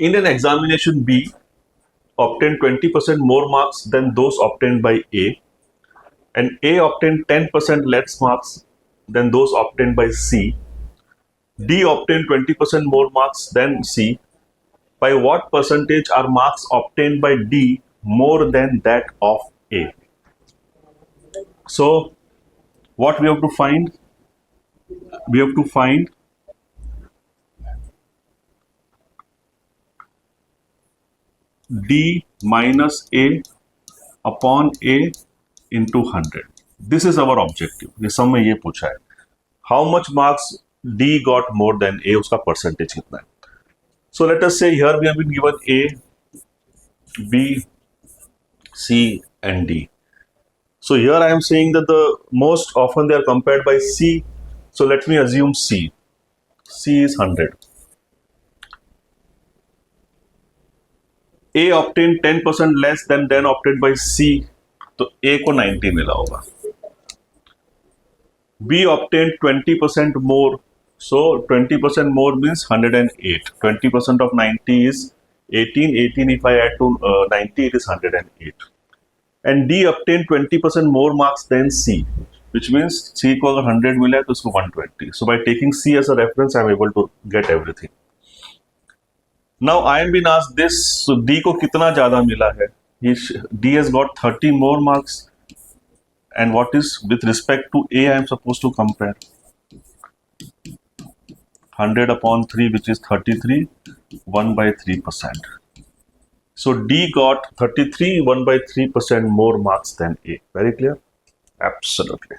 In an examination, B obtained 20% more marks than those obtained by A, and A obtained 10% less marks than those obtained by C. D obtained 20% more marks than C. By what percentage are marks obtained by D more than that of A? So, what we have to find? We have to find D minus A upon A into 100. This is our objective. ये सब में ये पूछा है. How much marks D got more than A? उसका percentage कितना है? So let us say here we have been given A, B, C and D. So here I am saying that the most often they are compared by C. So let me assume C. C is 100. A obtained 10% less than obtained by C. तो A को 90 मिला होगा. B obtained 20% more. So 20% more means 108. 20% of 90 is 18. 18 if I add to 90, it is 108. And D obtained 20% more marks than C, which means C को अगर 100 मिला है तो उसको 120. So by taking C as a reference, I am able to get everything. Now I am being asked this. So D को कितना ज़्यादा मिला है? D has got 30 more marks. And what is with respect to A I am supposed to compare? 100 upon 3, which is 33, 1 by 3%. So D got 33, 1 by 3% more marks than A. Very clear? Absolutely.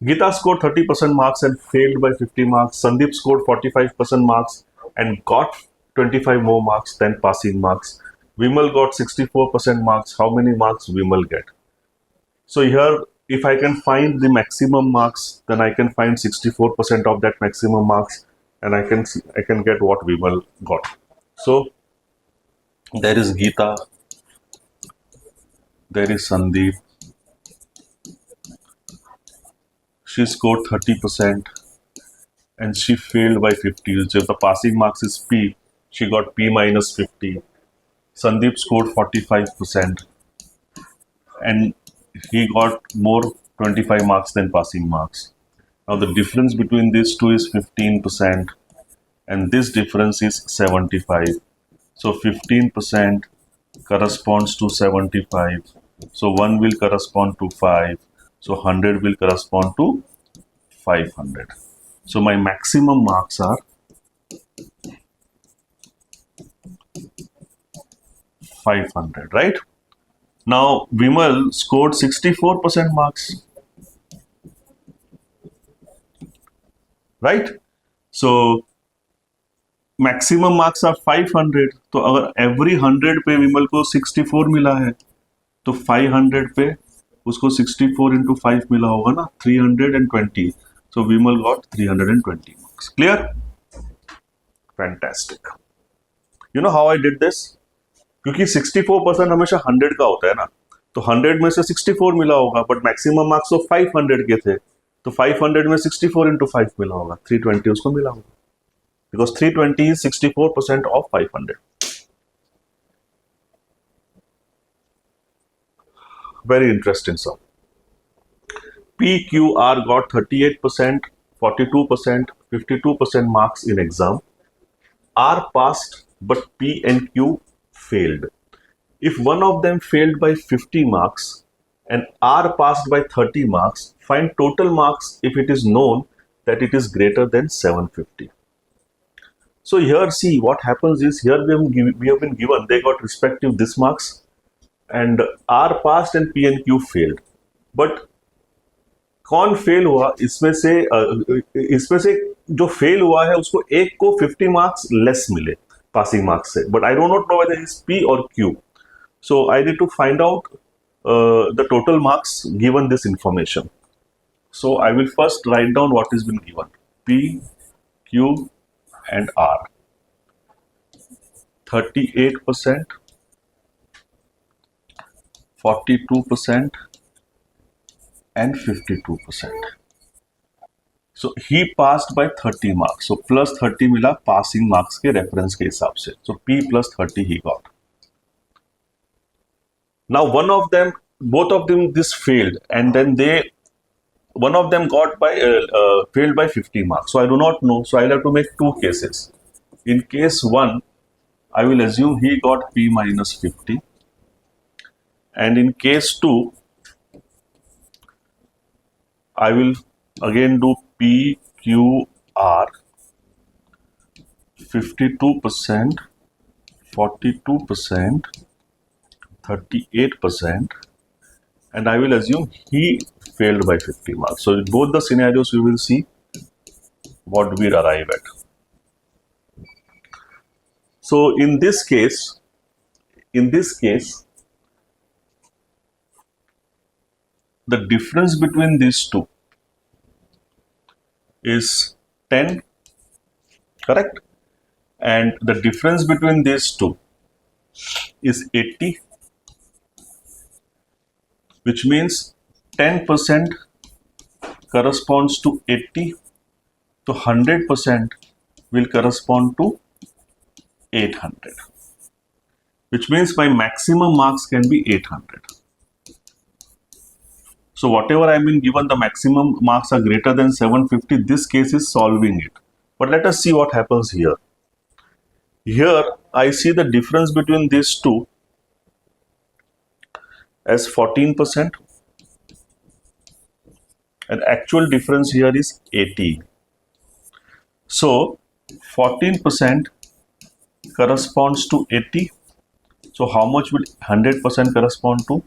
Geeta scored 30% marks and failed by 50 marks. Sandeep scored 45% marks and got 25 more marks than passing marks. Vimal got 64% marks. How many marks Vimal get? So here, if I can find the maximum marks, then I can find 64% of that maximum marks, and I can get what Vimal got. So there is Geeta, there is Sandeep. She scored 30% and she failed by 50. So if the passing marks is P, she got P minus 50. Sandeep scored 45% and he got more 25 marks than passing marks. Now the difference between these two is 15% and this difference is 75. So 15% corresponds to 75. So 1 will correspond to 5. So 100 will correspond to 500. So my maximum marks are 500, right? Now Vimal scored 64% marks, right? So maximum marks are 500. तो अगर every 100 पे विमल को 64 मिला है तो 500 पे उसको 64 into 5 मिला होगा ना, 320. So Vimal got 320 marks. Clear? Fantastic. You know how I did this? क्योंकि 64% हमेशा 100 का होता है ना, तो 100 में से 64 मिला होगा, बट मैक्सिमम मार्क्स तो 500 के थे, तो 500 में 64 into 5 मिला होगा, 320 उसको मिला होगा, because 320 is 64% of 500. Very interesting, sir. PQR got 38%, 42%, 52% marks in exam. R passed, but P and Q failed. If one of them failed by 50 marks and R passed by 30 marks, find total marks if it is known that it is greater than 750. So here, see what happens is, here we have been given, they got respective this marks and R passed and P and Q failed. But कौन fail हुआ इसमें से जो fail हुआ है उसको एक को 50 मार्क्स लेस मिले पासिंग मार्क्स से, but I don't know whether is P और Q. So I need to find out the total marks given this information. So I will first write down what is been given. P, Q and R. 38%, 42% and 52%. So he passed by 30 marks. So plus 30 मिला passing marks के reference के हिसाब से. So P plus 30 he got. Now one of them, both of them this failed, and then one of them got by failed by 50 marks. So I do not know. So I'll have to make two cases. In case 1, I will assume he got P minus 50, and in case 2, I will again do P, Q, R, 52%, 42%, 38%, and I will assume he failed by 50 marks. So in both the scenarios, we will see what we arrive at. So in this case, the difference between these two is 10, correct? And the difference between these two is 80, which means 10% corresponds to 80, so 100% will correspond to 800, which means my maximum marks can be 800. So whatever I been given, the maximum marks are greater than 750. This case is solving it. But let us see what happens here. Here I see the difference between these two as 14%, and actual difference here is 80. So 14% corresponds to 80. So how much will 100% correspond to?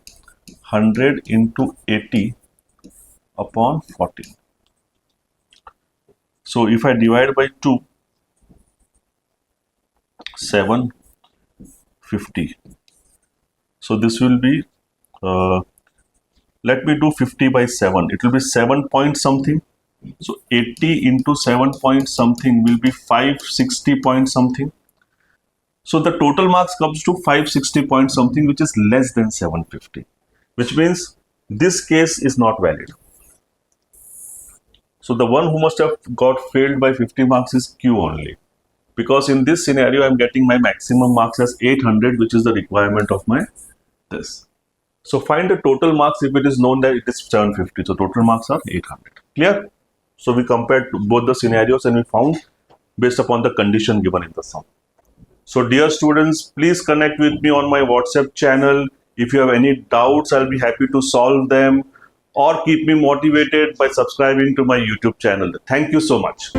100 into 80 upon 14. So if I divide by 2, 750. So this will be, let me do 50 by 7. It will be 7 point something. So 80 into 7 point something will be 560 point something. So the total marks comes to 560 point something, which is less than 750. Which means this case is not valid. So the one who must have got failed by 50 marks is Q only. Because in this scenario, I am getting my maximum marks as 800, which is the requirement of my this. So find the total marks if it is known that it is 750. So total marks are 800. Clear? So we compared both the scenarios and we found based upon the condition given in the sum. So dear students, please connect with me on my WhatsApp channel. If you have any doubts, I'll be happy to solve them, or keep me motivated by subscribing to my YouTube channel. Thank you so much.